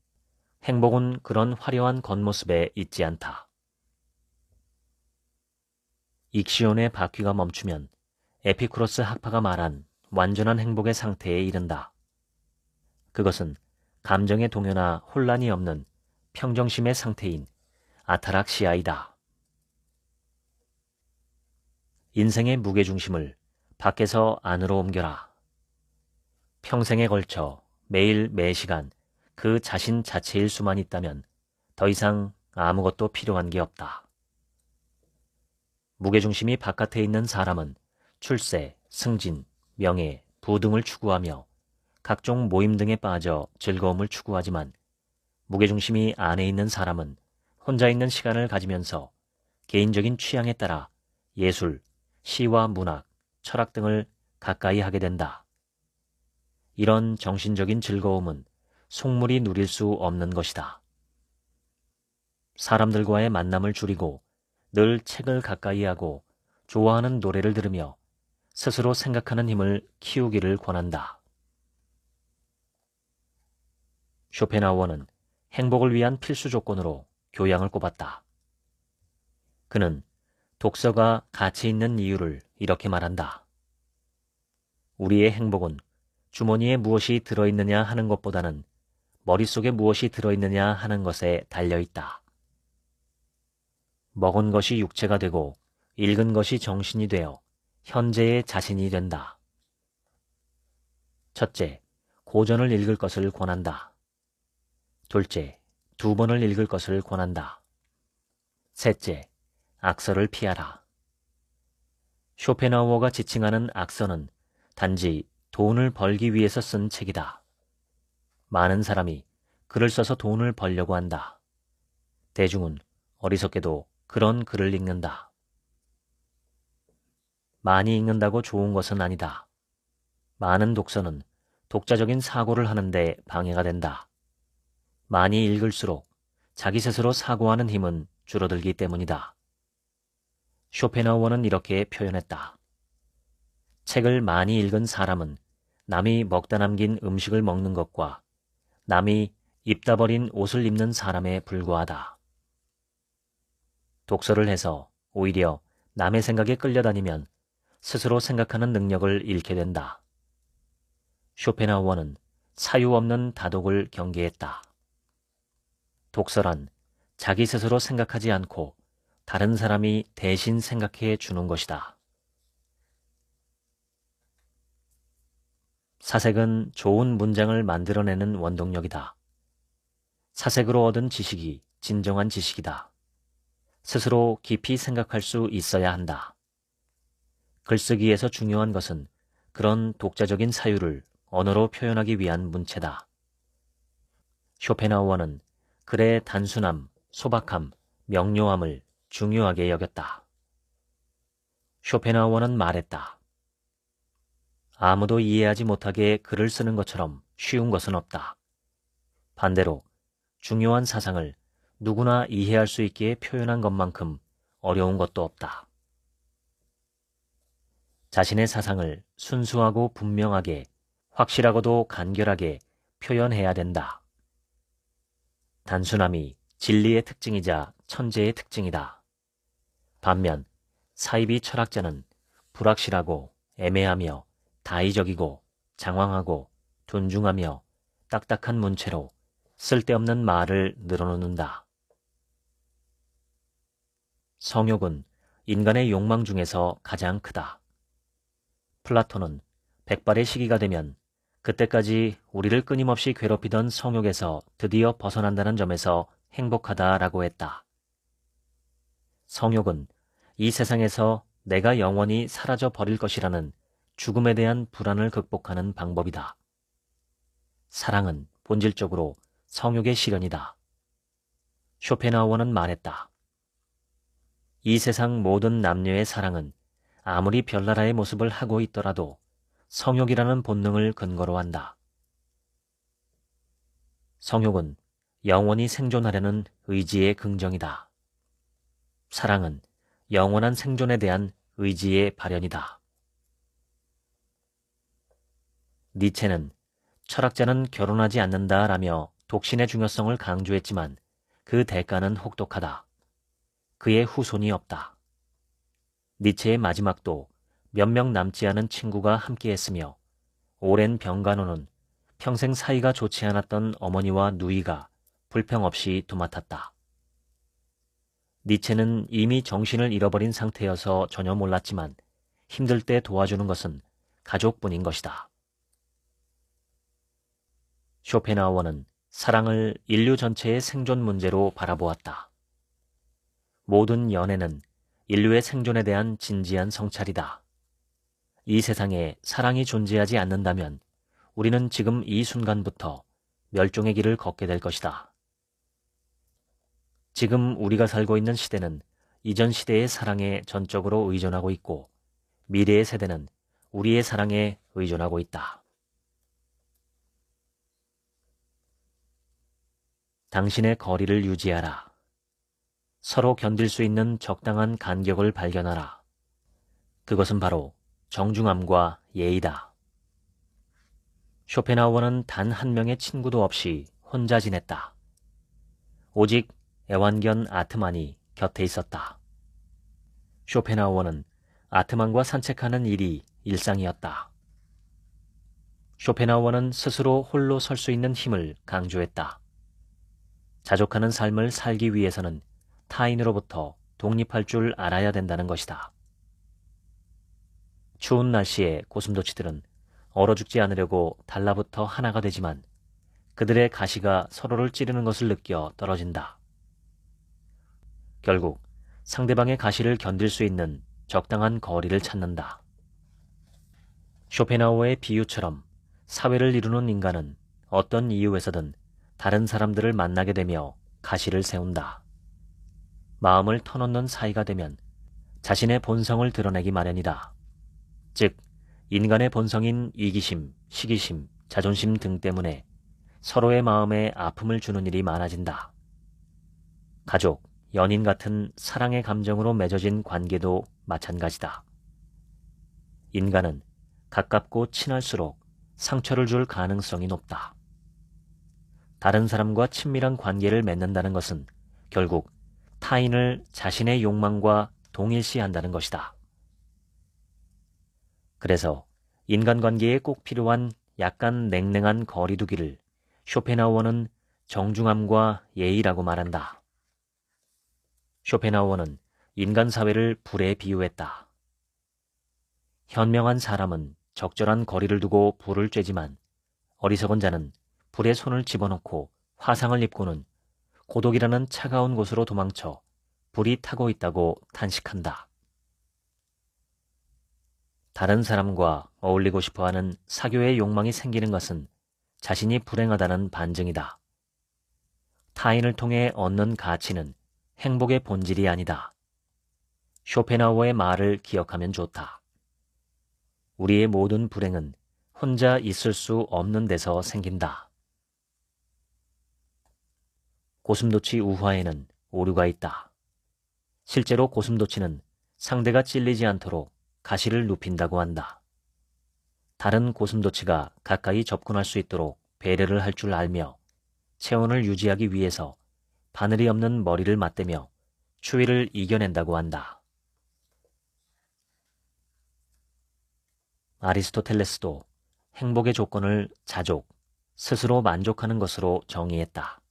행복은 그런 화려한 겉모습에 있지 않다. 익시온의 바퀴가 멈추면 에피쿠로스 학파가 말한 완전한 행복의 상태에 이른다. 그것은 감정의 동요나 혼란이 없는 평정심의 상태인 아타락시아이다. 인생의 무게중심을 밖에서 안으로 옮겨라. 평생에 걸쳐 매일 매시간 그 자신 자체일 수만 있다면 더 이상 아무것도 필요한 게 없다. 무게중심이 바깥에 있는 사람은 출세, 승진, 명예, 부 등을 추구하며 각종 모임 등에 빠져 즐거움을 추구하지만 무게중심이 안에 있는 사람은 혼자 있는 시간을 가지면서 개인적인 취향에 따라 예술, 시와 문학, 철학 등을 가까이 하게 된다. 이런 정신적인 즐거움은 속물이 누릴 수 없는 것이다. 사람들과의 만남을 줄이고 늘 책을 가까이 하고 좋아하는 노래를 들으며 스스로 생각하는 힘을 키우기를 권한다. 쇼펜하우어는 행복을 위한 필수 조건으로 교양을 꼽았다. 그는 독서가 가치 있는 이유를 이렇게 말한다. 우리의 행복은 주머니에 무엇이 들어있느냐 하는 것보다는 머릿속에 무엇이 들어있느냐 하는 것에 달려있다. 먹은 것이 육체가 되고 읽은 것이 정신이 되어 현재의 자신이 된다. 첫째, 고전을 읽을 것을 권한다. 둘째, 2번을 읽을 것을 권한다. 셋째, 악서를 피하라. 쇼펜하우어가 지칭하는 악서는 단지 돈을 벌기 위해서 쓴 책이다. 많은 사람이 글을 써서 돈을 벌려고 한다. 대중은 어리석게도 그런 글을 읽는다. 많이 읽는다고 좋은 것은 아니다. 많은 독서는 독자적인 사고를 하는데 방해가 된다. 많이 읽을수록 자기 스스로 사고하는 힘은 줄어들기 때문이다. 쇼펜하우어는 이렇게 표현했다. 책을 많이 읽은 사람은 남이 먹다 남긴 음식을 먹는 것과 남이 입다 버린 옷을 입는 사람에 불과하다. 독서를 해서 오히려 남의 생각에 끌려다니면 스스로 생각하는 능력을 잃게 된다. 쇼펜하우어는 사유 없는 다독을 경계했다. 독서란 자기 스스로 생각하지 않고 다른 사람이 대신 생각해 주는 것이다. 사색은 좋은 문장을 만들어내는 원동력이다. 사색으로 얻은 지식이 진정한 지식이다. 스스로 깊이 생각할 수 있어야 한다. 글쓰기에서 중요한 것은 그런 독자적인 사유를 언어로 표현하기 위한 문체다. 쇼펜하우어는 글의 단순함, 소박함, 명료함을 중요하게 여겼다. 쇼펜하우어는 말했다. 아무도 이해하지 못하게 글을 쓰는 것처럼 쉬운 것은 없다. 반대로 중요한 사상을 누구나 이해할 수 있게 표현한 것만큼 어려운 것도 없다. 자신의 사상을 순수하고 분명하게, 확실하고도 간결하게 표현해야 된다. 단순함이 진리의 특징이자 천재의 특징이다. 반면 사이비 철학자는 불확실하고 애매하며 다의적이고 장황하고 둔중하며 딱딱한 문체로 쓸데없는 말을 늘어놓는다. 성욕은 인간의 욕망 중에서 가장 크다. 플라톤은 백발의 시기가 되면 그때까지 우리를 끊임없이 괴롭히던 성욕에서 드디어 벗어난다는 점에서 행복하다라고 했다. 성욕은 이 세상에서 내가 영원히 사라져 버릴 것이라는 죽음에 대한 불안을 극복하는 방법이다. 사랑은 본질적으로 성욕의 실현이다. 쇼펜하우어는 말했다. 이 세상 모든 남녀의 사랑은 아무리 별나라의 모습을 하고 있더라도 성욕이라는 본능을 근거로 한다. 성욕은 영원히 생존하려는 의지의 긍정이다. 사랑은 영원한 생존에 대한 의지의 발현이다. 니체는 철학자는 결혼하지 않는다라며 독신의 중요성을 강조했지만 그 대가는 혹독하다. 그의 후손이 없다. 니체의 마지막도 몇 명 남지 않은 친구가 함께했으며 오랜 병간호는 평생 사이가 좋지 않았던 어머니와 누이가 불평 없이 도맡았다. 니체는 이미 정신을 잃어버린 상태여서 전혀 몰랐지만 힘들 때 도와주는 것은 가족뿐인 것이다. 쇼펜하우어는 사랑을 인류 전체의 생존 문제로 바라보았다. 모든 연애는 인류의 생존에 대한 진지한 성찰이다. 이 세상에 사랑이 존재하지 않는다면 우리는 지금 이 순간부터 멸종의 길을 걷게 될 것이다. 지금 우리가 살고 있는 시대는 이전 시대의 사랑에 전적으로 의존하고 있고 미래의 세대는 우리의 사랑에 의존하고 있다. 당신의 거리를 유지하라. 서로 견딜 수 있는 적당한 간격을 발견하라. 그것은 바로 정중함과 예의다. 쇼펜하우어는 단 한 명의 친구도 없이 혼자 지냈다. 오직 애완견 아트만이 곁에 있었다. 쇼펜하우어는 아트만과 산책하는 일이 일상이었다. 쇼펜하우어는 스스로 홀로 설 수 있는 힘을 강조했다. 자족하는 삶을 살기 위해서는 타인으로부터 독립할 줄 알아야 된다는 것이다. 추운 날씨에 고슴도치들은 얼어 죽지 않으려고 달라붙어 하나가 되지만 그들의 가시가 서로를 찌르는 것을 느껴 떨어진다. 결국 상대방의 가시를 견딜 수 있는 적당한 거리를 찾는다. 쇼펜하우어의 비유처럼 사회를 이루는 인간은 어떤 이유에서든 다른 사람들을 만나게 되며 가시를 세운다. 마음을 터놓는 사이가 되면 자신의 본성을 드러내기 마련이다. 즉, 인간의 본성인 이기심, 시기심, 자존심 등 때문에 서로의 마음에 아픔을 주는 일이 많아진다. 가족, 연인 같은 사랑의 감정으로 맺어진 관계도 마찬가지다. 인간은 가깝고 친할수록 상처를 줄 가능성이 높다. 다른 사람과 친밀한 관계를 맺는다는 것은 결국 타인을 자신의 욕망과 동일시한다는 것이다. 그래서 인간관계에 꼭 필요한 약간 냉랭한 거리두기를 쇼펜하우어는 정중함과 예의라고 말한다. 쇼펜하우어는 인간 사회를 불에 비유했다. 현명한 사람은 적절한 거리를 두고 불을 쬐지만 어리석은 자는 불에 손을 집어넣고 화상을 입고는 고독이라는 차가운 곳으로 도망쳐 불이 타고 있다고 탄식한다. 다른 사람과 어울리고 싶어하는 사교의 욕망이 생기는 것은 자신이 불행하다는 반증이다. 타인을 통해 얻는 가치는 행복의 본질이 아니다. 쇼펜하우어의 말을 기억하면 좋다. 우리의 모든 불행은 혼자 있을 수 없는 데서 생긴다. 고슴도치 우화에는 오류가 있다. 실제로 고슴도치는 상대가 찔리지 않도록 가시를 눕힌다고 한다. 다른 고슴도치가 가까이 접근할 수 있도록 배려를 할 줄 알며 체온을 유지하기 위해서 바늘이 없는 머리를 맞대며 추위를 이겨낸다고 한다. 아리스토텔레스도 행복의 조건을 자족, 스스로 만족하는 것으로 정의했다.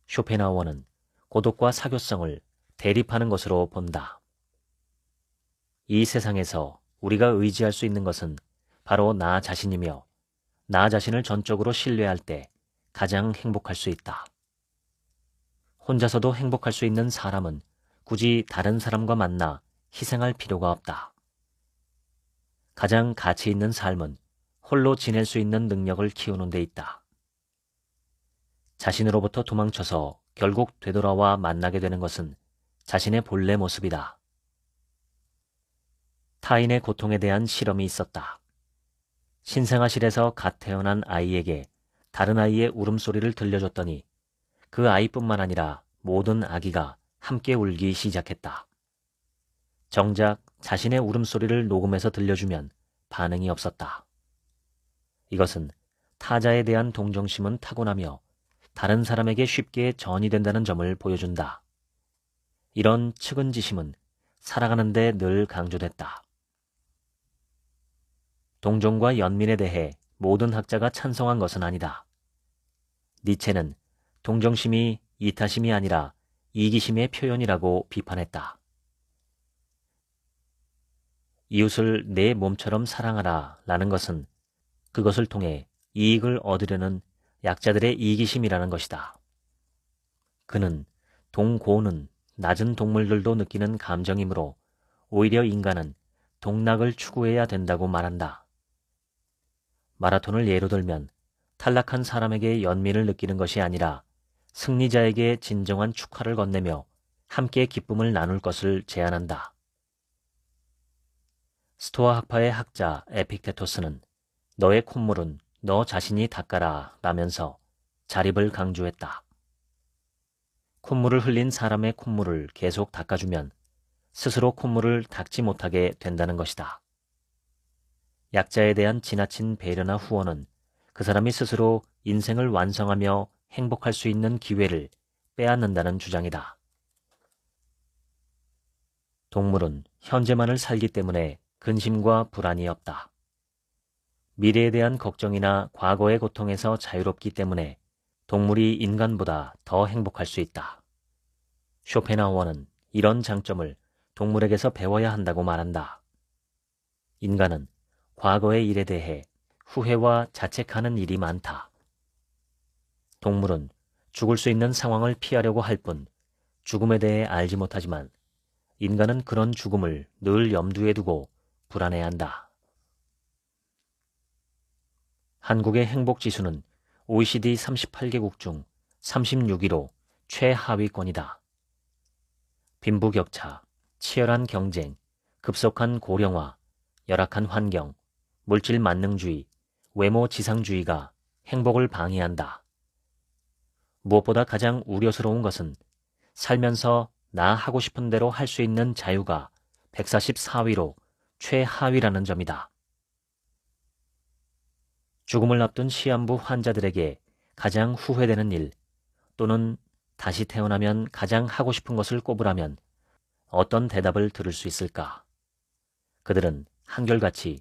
쇼펜하우어는 고독과 사교성을 대립하는 것으로 본다. 이 세상에서 우리가 의지할 수 있는 것은 바로 나 자신이며 나 자신을 전적으로 신뢰할 때 가장 행복할 수 있다. 혼자서도 행복할 수 있는 사람은 굳이 다른 사람과 만나 희생할 필요가 없다. 가장 가치 있는 삶은 홀로 지낼 수 있는 능력을 키우는 데 있다. 자신으로부터 도망쳐서 결국 되돌아와 만나게 되는 것은 자신의 본래 모습이다. 타인의 고통에 대한 실험이 있었다. 신생아실에서 갓 태어난 아이에게 다른 아이의 울음소리를 들려줬더니 그 아이뿐만 아니라 모든 아기가 함께 울기 시작했다. 정작 자신의 울음소리를 녹음해서 들려주면 반응이 없었다. 이것은 타자에 대한 동정심은 타고나며 다른 사람에게 쉽게 전이 된다는 점을 보여준다. 이런 측은지심은 살아가는 데 늘 강조됐다. 동정과 연민에 대해 모든 학자가 찬성한 것은 아니다. 니체는 동정심이 이타심이 아니라 이기심의 표현이라고 비판했다. 이웃을 내 몸처럼 사랑하라 라는 것은 그것을 통해 이익을 얻으려는 약자들의 이기심이라는 것이다. 그는 동고는 낮은 동물들도 느끼는 감정이므로 오히려 인간은 동락을 추구해야 된다고 말한다. 마라톤을 예로 들면 탈락한 사람에게 연민을 느끼는 것이 아니라 승리자에게 진정한 축하를 건네며 함께 기쁨을 나눌 것을 제안한다. 스토아 학파의 학자 에픽테토스는 너의 콧물은 너 자신이 닦아라 라면서 자립을 강조했다. 콧물을 흘린 사람의 콧물을 계속 닦아주면 스스로 콧물을 닦지 못하게 된다는 것이다. 약자에 대한 지나친 배려나 후원은 그 사람이 스스로 인생을 완성하며 행복할 수 있는 기회를 빼앗는다는 주장이다. 동물은 현재만을 살기 때문에 근심과 불안이 없다. 미래에 대한 걱정이나 과거의 고통에서 자유롭기 때문에 동물이 인간보다 더 행복할 수 있다. 쇼펜하우어는 이런 장점을 동물에게서 배워야 한다고 말한다. 인간은 과거의 일에 대해 후회와 자책하는 일이 많다. 동물은 죽을 수 있는 상황을 피하려고 할 뿐 죽음에 대해 알지 못하지만 인간은 그런 죽음을 늘 염두에 두고 불안해한다. 한국의 행복지수는 OECD 38개국 중 36위로 최하위권이다. 빈부격차, 치열한 경쟁, 급속한 고령화, 열악한 환경, 물질 만능주의, 외모 지상주의가 행복을 방해한다. 무엇보다 가장 우려스러운 것은 살면서 나 하고 싶은 대로 할 수 있는 자유가 144위로 최하위라는 점이다. 죽음을 앞둔 시한부 환자들에게 가장 후회되는 일 또는 다시 태어나면 가장 하고 싶은 것을 꼽으라면 어떤 대답을 들을 수 있을까? 그들은 한결같이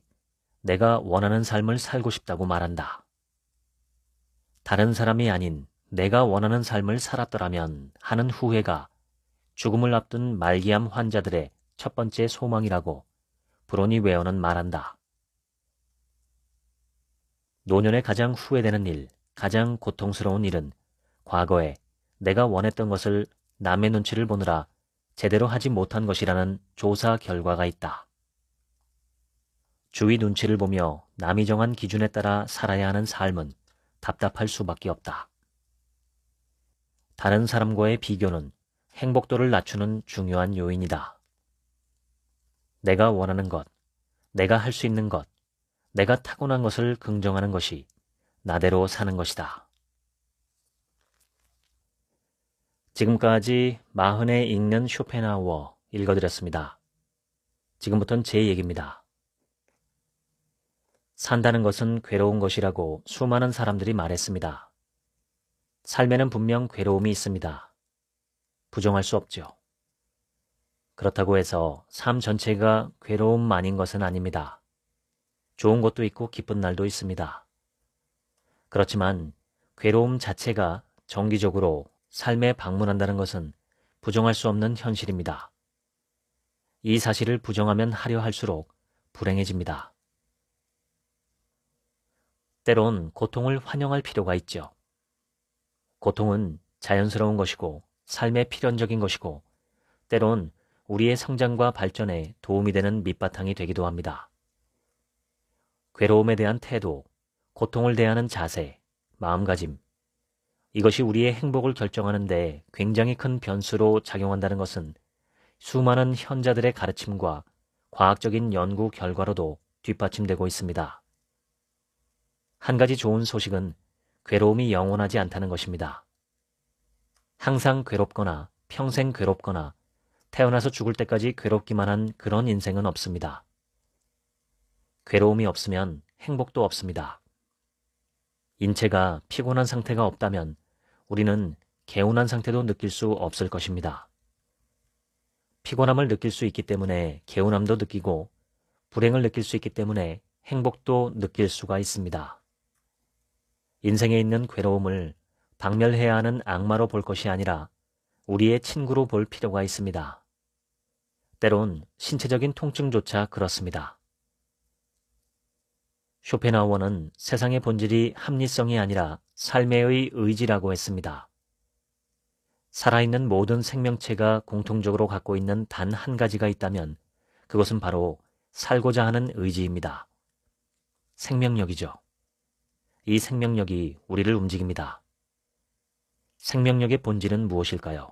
내가 원하는 삶을 살고 싶다고 말한다. 다른 사람이 아닌 내가 원하는 삶을 살았더라면 하는 후회가 죽음을 앞둔 말기암 환자들의 첫 번째 소망이라고 브로니 웨어는 말한다. 노년에 가장 후회되는 일, 가장 고통스러운 일은 과거에 내가 원했던 것을 남의 눈치를 보느라 제대로 하지 못한 것이라는 조사 결과가 있다. 주위 눈치를 보며 남이 정한 기준에 따라 살아야 하는 삶은 답답할 수밖에 없다. 다른 사람과의 비교는 행복도를 낮추는 중요한 요인이다. 내가 원하는 것, 내가 할 수 있는 것, 내가 타고난 것을 긍정하는 것이 나대로 사는 것이다. 지금까지 마흔에 읽는 쇼펜하우어 읽어드렸습니다. 지금부터는 제 얘기입니다. 산다는 것은 괴로운 것이라고 수많은 사람들이 말했습니다. 삶에는 분명 괴로움이 있습니다. 부정할 수 없죠. 그렇다고 해서 삶 전체가 괴로움만인 것은 아닙니다. 좋은 것도 있고 기쁜 날도 있습니다. 그렇지만 괴로움 자체가 정기적으로 삶에 방문한다는 것은 부정할 수 없는 현실입니다. 이 사실을 부정하면 하려 할수록 불행해집니다. 때론 고통을 환영할 필요가 있죠. 고통은 자연스러운 것이고 삶의 필연적인 것이고 때론 우리의 성장과 발전에 도움이 되는 밑바탕이 되기도 합니다. 괴로움에 대한 태도, 고통을 대하는 자세, 마음가짐, 이것이 우리의 행복을 결정하는 데 굉장히 큰 변수로 작용한다는 것은 수많은 현자들의 가르침과 과학적인 연구 결과로도 뒷받침되고 있습니다. 한 가지 좋은 소식은 괴로움이 영원하지 않다는 것입니다. 항상 괴롭거나 평생 괴롭거나 태어나서 죽을 때까지 괴롭기만 한 그런 인생은 없습니다. 괴로움이 없으면 행복도 없습니다. 인체가 피곤한 상태가 없다면 우리는 개운한 상태도 느낄 수 없을 것입니다. 피곤함을 느낄 수 있기 때문에 개운함도 느끼고 불행을 느낄 수 있기 때문에 행복도 느낄 수가 있습니다. 인생에 있는 괴로움을 박멸해야 하는 악마로 볼 것이 아니라 우리의 친구로 볼 필요가 있습니다. 때론 신체적인 통증조차 그렇습니다. 쇼펜하우어는 세상의 본질이 합리성이 아니라 삶의 의지라고 했습니다. 살아있는 모든 생명체가 공통적으로 갖고 있는 단 한 가지가 있다면 그것은 바로 살고자 하는 의지입니다. 생명력이죠. 이 생명력이 우리를 움직입니다. 생명력의 본질은 무엇일까요?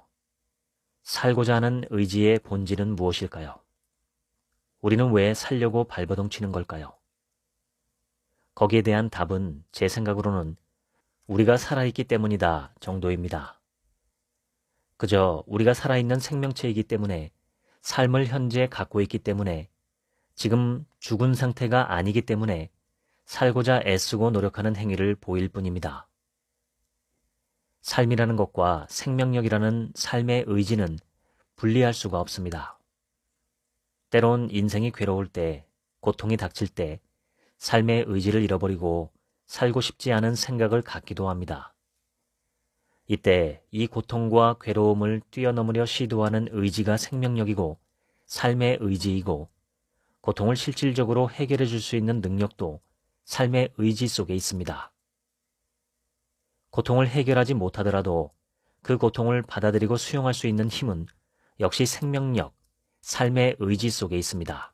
살고자 하는 의지의 본질은 무엇일까요? 우리는 왜 살려고 발버둥 치는 걸까요? 거기에 대한 답은 제 생각으로는 우리가 살아있기 때문이다 정도입니다. 그저 우리가 살아있는 생명체이기 때문에 삶을 현재 갖고 있기 때문에 지금 죽은 상태가 아니기 때문에 살고자 애쓰고 노력하는 행위를 보일 뿐입니다. 삶이라는 것과 생명력이라는 삶의 의지는 분리할 수가 없습니다. 때론 인생이 괴로울 때, 고통이 닥칠 때 삶의 의지를 잃어버리고 살고 싶지 않은 생각을 갖기도 합니다. 이때 이 고통과 괴로움을 뛰어넘으려 시도하는 의지가 생명력이고 삶의 의지이고 고통을 실질적으로 해결해 줄 수 있는 능력도 삶의 의지 속에 있습니다. 고통을 해결하지 못하더라도 그 고통을 받아들이고 수용할 수 있는 힘은 역시 생명력, 삶의 의지 속에 있습니다.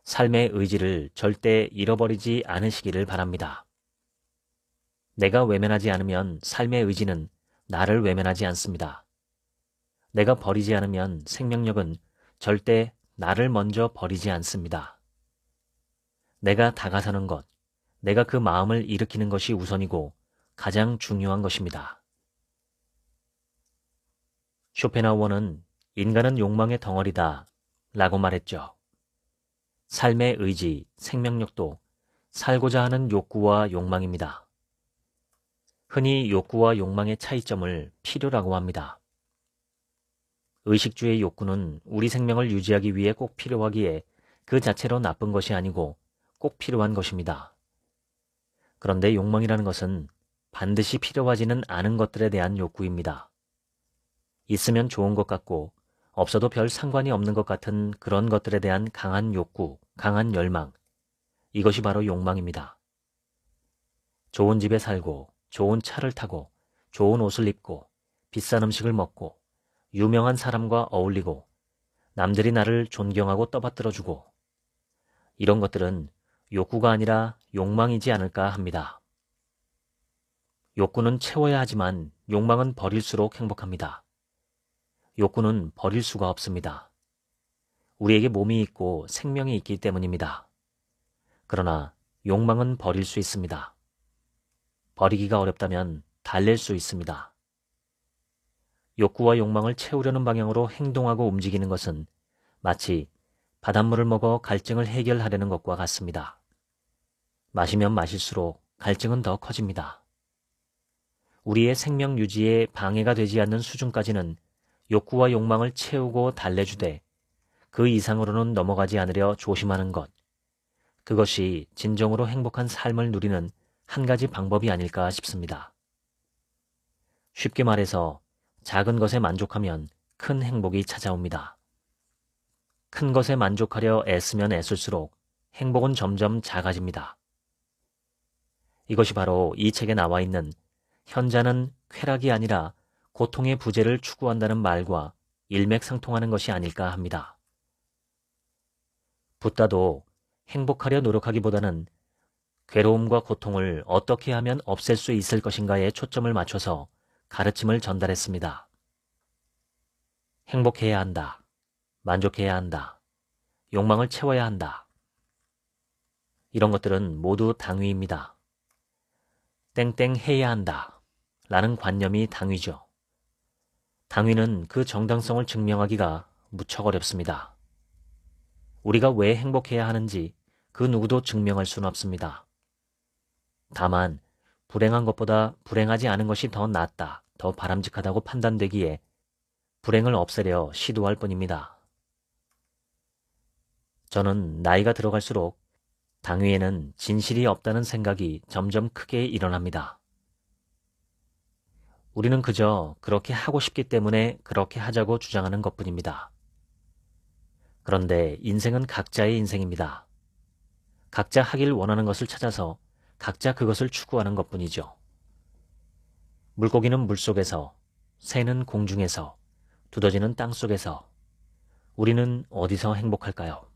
삶의 의지를 절대 잃어버리지 않으시기를 바랍니다. 내가 외면하지 않으면 삶의 의지는 나를 외면하지 않습니다. 내가 버리지 않으면 생명력은 절대 나를 먼저 버리지 않습니다. 내가 다가서는 것, 내가 그 마음을 일으키는 것이 우선이고 가장 중요한 것입니다. 쇼펜하우어는 인간은 욕망의 덩어리다 라고 말했죠. 삶의 의지, 생명력도 살고자 하는 욕구와 욕망입니다. 흔히 욕구와 욕망의 차이점을 필요라고 합니다. 의식주의 욕구는 우리 생명을 유지하기 위해 꼭 필요하기에 그 자체로 나쁜 것이 아니고 꼭 필요한 것입니다. 그런데 욕망이라는 것은 반드시 필요하지는 않은 것들에 대한 욕구입니다. 있으면 좋은 것 같고 없어도 별 상관이 없는 것 같은 그런 것들에 대한 강한 욕구, 강한 열망, 이것이 바로 욕망입니다. 좋은 집에 살고, 좋은 차를 타고, 좋은 옷을 입고, 비싼 음식을 먹고, 유명한 사람과 어울리고, 남들이 나를 존경하고 떠받들어주고, 이런 것들은 욕구가 아니라 욕망이지 않을까 합니다. 욕구는 채워야 하지만 욕망은 버릴수록 행복합니다. 욕구는 버릴 수가 없습니다. 우리에게 몸이 있고 생명이 있기 때문입니다. 그러나 욕망은 버릴 수 있습니다. 버리기가 어렵다면 달랠 수 있습니다. 욕구와 욕망을 채우려는 방향으로 행동하고 움직이는 것은 마치 바닷물을 먹어 갈증을 해결하려는 것과 같습니다. 마시면 마실수록 갈증은 더 커집니다. 우리의 생명 유지에 방해가 되지 않는 수준까지는 욕구와 욕망을 채우고 달래주되 그 이상으로는 넘어가지 않으려 조심하는 것, 그것이 진정으로 행복한 삶을 누리는 한 가지 방법이 아닐까 싶습니다. 쉽게 말해서 작은 것에 만족하면 큰 행복이 찾아옵니다. 큰 것에 만족하려 애쓰면 애쓸수록 행복은 점점 작아집니다. 이것이 바로 이 책에 나와 있는 현자는 쾌락이 아니라 고통의 부재를 추구한다는 말과 일맥상통하는 것이 아닐까 합니다. 붓다도 행복하려 노력하기보다는 괴로움과 고통을 어떻게 하면 없앨 수 있을 것인가에 초점을 맞춰서 가르침을 전달했습니다. 행복해야 한다. 만족해야 한다. 욕망을 채워야 한다. 이런 것들은 모두 당위입니다. 땡땡 해야 한다. 라는 관념이 당위죠. 당위는 그 정당성을 증명하기가 무척 어렵습니다. 우리가 왜 행복해야 하는지 그 누구도 증명할 수는 없습니다. 다만 불행한 것보다 불행하지 않은 것이 더 낫다, 더 바람직하다고 판단되기에 불행을 없애려 시도할 뿐입니다. 저는 나이가 들어갈수록 당위에는 진실이 없다는 생각이 점점 크게 일어납니다. 우리는 그저 그렇게 하고 싶기 때문에 그렇게 하자고 주장하는 것뿐입니다. 그런데 인생은 각자의 인생입니다. 각자 하길 원하는 것을 찾아서 각자 그것을 추구하는 것뿐이죠. 물고기는 물속에서, 새는 공중에서, 두더지는 땅속에서, 우리는 어디서 행복할까요?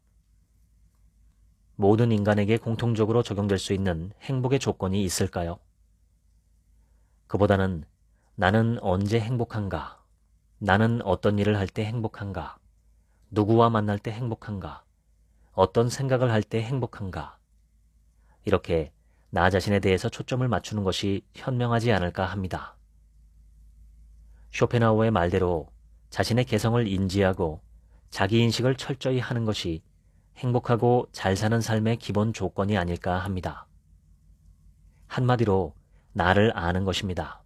모든 인간에게 공통적으로 적용될 수 있는 행복의 조건이 있을까요? 그보다는 나는 언제 행복한가? 나는 어떤 일을 할 때 행복한가? 누구와 만날 때 행복한가? 어떤 생각을 할 때 행복한가? 이렇게 나 자신에 대해서 초점을 맞추는 것이 현명하지 않을까 합니다. 쇼펜하우어의 말대로 자신의 개성을 인지하고 자기인식을 철저히 하는 것이 행복하고 잘 사는 삶의 기본 조건이 아닐까 합니다. 한마디로 나를 아는 것입니다.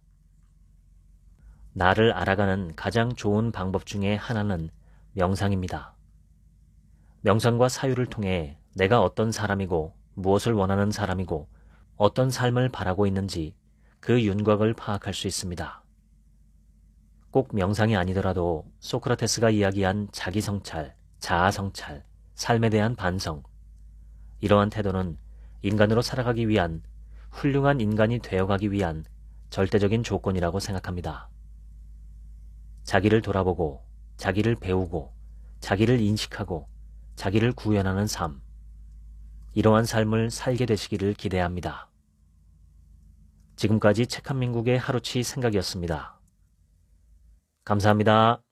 나를 알아가는 가장 좋은 방법 중에 하나는 명상입니다. 명상과 사유를 통해 내가 어떤 사람이고 무엇을 원하는 사람이고 어떤 삶을 바라고 있는지 그 윤곽을 파악할 수 있습니다. 꼭 명상이 아니더라도 소크라테스가 이야기한 자기성찰, 자아성찰, 삶에 대한 반성, 이러한 태도는 인간으로 살아가기 위한, 훌륭한 인간이 되어가기 위한 절대적인 조건이라고 생각합니다. 자기를 돌아보고, 자기를 배우고, 자기를 인식하고, 자기를 구현하는 삶, 이러한 삶을 살게 되시기를 기대합니다. 지금까지 책 한 민국의 하루치 생각이었습니다. 감사합니다.